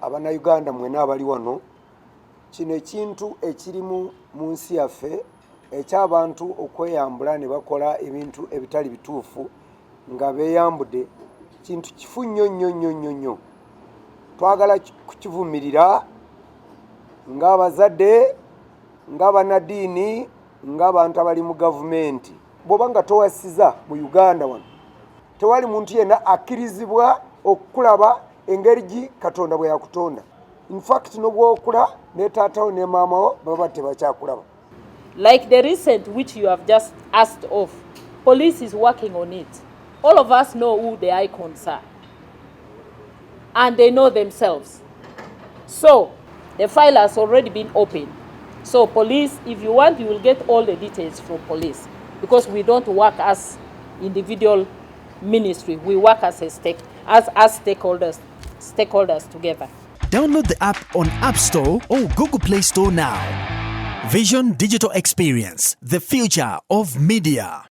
Abannayuganda mwena abali wano, kino ekintu ekirimu mu nsi yaffe eky'abantu okweyambula ne bakola ebintu ebitali bituufu nga beeyambudde, kintu kifu nnyo. Twagala kukivumirira ng'abazadde, ng'abannaddiini, ng'abantu abali mu gavumenti. Bw'oba nga towasiza mu Uganda wano, tewali muntu yenna akkirizibwa okulaba engeri gi Katonda bwe yakutonda. In fact, n'obwokula ne taatawo ne maamawo baba tebakyakulaba. Like the recent which you have just asked of, police is working on it. All of us know who the icons are. And they know themselves. So, the file has already been opened. So police, if you want, you will get all the details from police. Because we don't work as individual ministry. We work as stakeholders together. Download the app on App Store or Google Play Store now. Vision Digital Experience, the future of media.